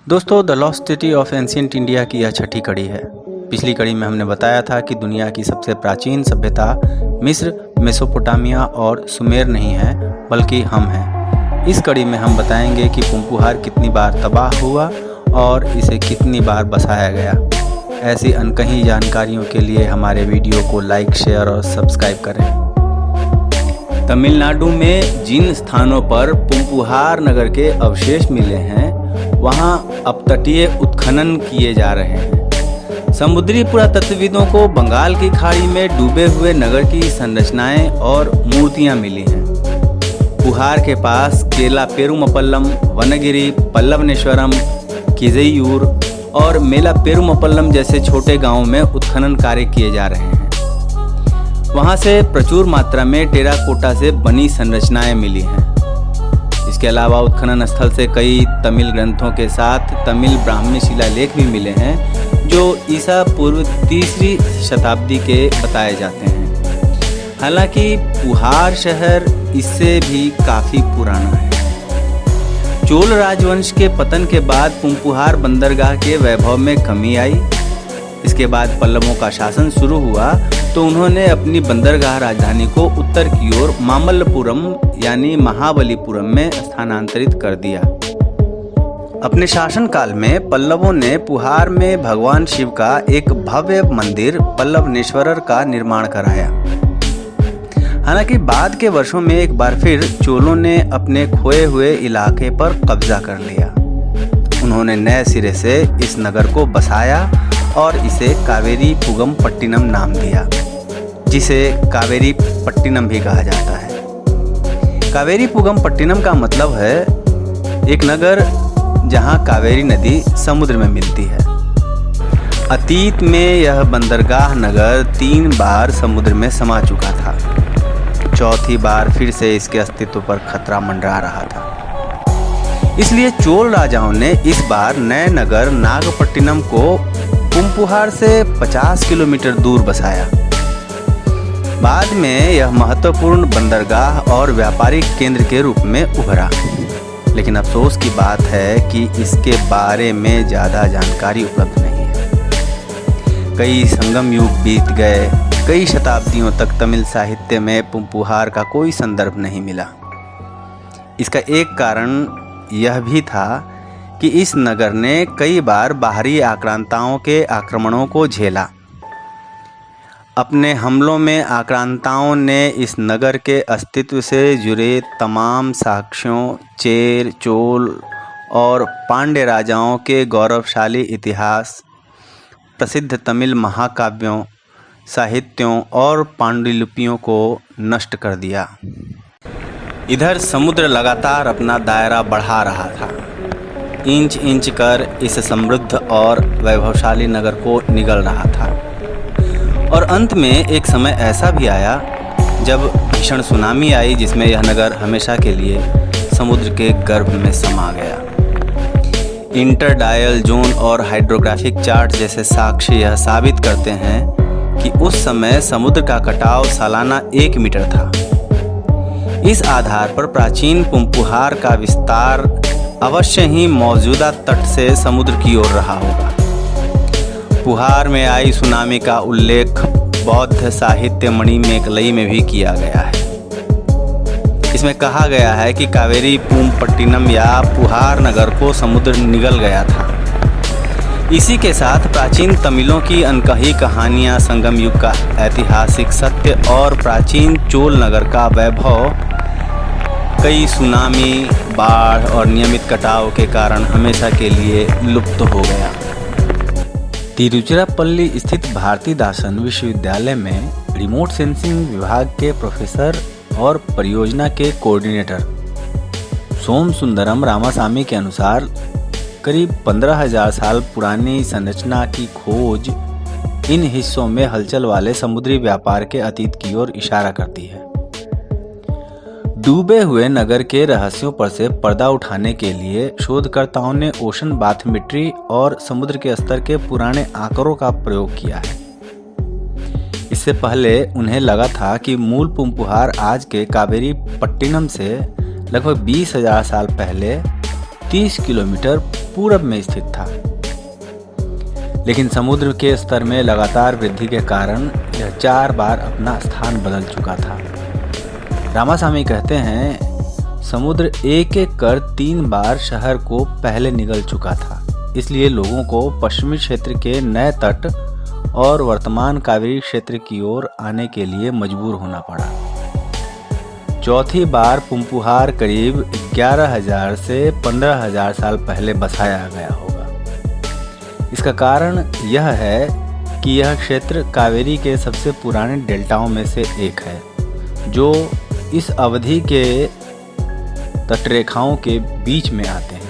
दोस्तों, the lost city of ancient India की यह छठी कड़ी है। पिछली कड़ी में हमने बताया था कि दुनिया की सबसे प्राचीन सभ्यता मिस्र, मेसोपोटामिया और सुमेर नहीं है, बल्कि हम हैं। इस कड़ी में हम बताएंगे कि पुम्पुहार कितनी बार तबाह हुआ और इसे कितनी बार बसाया गया। ऐसी अनकही जानकारियों के लिए हमारे वीडियो को लाइक, शेयर और सब्सक्राइब करें। तमिलनाडु में जिन स्थानों पर पुम्पुहार नगर के अवशेष मिले हैं, वहां अपतटीय उत्खनन किए जा रहे हैं। समुद्री पुरातत्वविदों को बंगाल की खाड़ी में डूबे हुए नगर की संरचनाएं और मूर्तियां मिली हैं। पुहार के पास केला पेरुमपल्लम, वनगिरी, पल्लवनेश्वरम, किजैयूर और मेला पेरुमपल्लम जैसे छोटे गांवों में उत्खनन कार्य किए जा रहे हैं। वहां से प्रचुर मात्रा में टेराकोटा से बनी संरचनाएं मिली हैं। इसके अलावा उत्खनन स्थल से कई तमिल ग्रंथों के साथ तमिल ब्राह्मी शिलालेख भी मिले हैं, जो ईसा पूर्व 3वीं शताब्दी के बताए जाते हैं। हालांकि पुहार शहर इससे भी काफ़ी पुराना है। चोल राजवंश के पतन के बाद पुम्पुहार बंदरगाह के वैभव में कमी आई। इसके बाद पल्लवों का शासन शुरू हुआ तो उन्होंने अपनी बंदरगाह राजधानी को उत्तर की ओर मामल्लपुरम यानी महाबलीपुरम में स्थानांतरित कर दिया। अपने शासनकाल में पल्लवों ने पुहार में भगवान शिव का एक भव्य मंदिर पल्लवनेश्वरर का निर्माण कराया। हालांकि बाद के वर्षों में एक बार फिर चोलों ने अपने खोए हुए इलाके पर कब्जा कर लिया। उन्होंने नए सिरे से इस नगर को बसाया और इसे कावेरी पुगम पट्टिनम नाम दिया, जिसे कावेरी पट्टिनम भी कहा जाता है। कावेरी पुगम पट्टिनम का मतलब है एक नगर जहां कावेरी नदी समुद्र में मिलती है। अतीत में यह बंदरगाह नगर 3 बार समुद्र में समा चुका था। चौथी बार फिर से इसके अस्तित्व पर खतरा मंडरा रहा था। इसलिए चोल राजाओं ने इस बार नए नगर नागपट्टिनम को पुम्पुहार से 50 किलोमीटर दूर बसाया। बाद में यह महत्वपूर्ण बंदरगाह और व्यापारिक केंद्र के रूप में उभरा। लेकिन अफसोस की बात है कि इसके बारे में ज़्यादा जानकारी उपलब्ध नहीं है। कई संगम युग बीत गए, कई शताब्दियों तक तमिल साहित्य में पुम्पुहार का कोई संदर्भ नहीं मिला। इसका एक कारण यह भी था कि इस नगर ने कई बार बाहरी आक्रांताओं के आक्रमणों को झेला। अपने हमलों में आक्रांताओं ने इस नगर के अस्तित्व से जुड़े तमाम साक्ष्यों, चेर, चोल और पांड्य राजाओं के गौरवशाली इतिहास, प्रसिद्ध तमिल महाकाव्यों, साहित्यों और पांडुलिपियों को नष्ट कर दिया। इधर समुद्र लगातार अपना दायरा बढ़ा रहा था, इंच इंच कर इस समृद्ध और वैभवशाली नगर को निगल रहा था। और अंत में एक समय ऐसा भी आया जब भीषण सुनामी आई, जिसमें यह नगर हमेशा के लिए समुद्र के गर्भ में समा गया। इंटरडायल जोन और हाइड्रोग्राफिक चार्ट जैसे साक्ष्य यह साबित करते हैं कि उस समय समुद्र का कटाव सालाना 1 मीटर था। इस आधार पर प्राचीन पुम्पुहार का विस्तार अवश्य ही मौजूदा तट से समुद्र की ओर रहा होगा। पुहार में आई सुनामी का उल्लेख बौद्ध साहित्य मणिमेकलई में भी किया गया है। इसमें कहा गया है कि कावेरी पुम्पट्टिनम या पुहार नगर को समुद्र निगल गया था। इसी के साथ प्राचीन तमिलों की अनकही कहानियां, संगम युग का ऐतिहासिक सत्य और प्राचीन चोल नगर का वैभव कई सुनामी, बाढ़ और नियमित कटाव के कारण हमेशा के लिए लुप्त हो गया। तिरुचिरापल्ली स्थित भारतीदासन विश्वविद्यालय में रिमोट सेंसिंग विभाग के प्रोफेसर और परियोजना के कोऑर्डिनेटर सोम सुंदरम रामासामी के अनुसार करीब 15,000 साल पुरानी संरचना की खोज इन हिस्सों में हलचल वाले समुद्री व्यापार के अतीत की ओर इशारा करती है। डूबे हुए नगर के रहस्यों पर से पर्दा उठाने के लिए शोधकर्ताओं ने ओशन बाथोमेट्री और समुद्र के स्तर के पुराने आंकड़ों का प्रयोग किया है। इससे पहले उन्हें लगा था कि मूल पुम्पुहार आज के कावेरी पट्टिनम से लगभग 20,000 साल पहले 30 किलोमीटर पूरब में स्थित था, लेकिन समुद्र के स्तर में लगातार वृद्धि के कारण यह 4 बार अपना स्थान बदल चुका था। रामासामी कहते हैं, समुद्र एक एक कर 3 बार शहर को पहले निगल चुका था, इसलिए लोगों को पश्चिमी क्षेत्र के नए तट और वर्तमान कावेरी क्षेत्र की ओर आने के लिए मजबूर होना पड़ा। चौथी बार पुम्पुहार करीब 11,000 से 15,000 साल पहले बसाया गया होगा। इसका कारण यह है कि यह क्षेत्र कावेरी के सबसे पुराने डेल्टाओं में से एक है, जो इस अवधि के तटरेखाओं के बीच में आते हैं।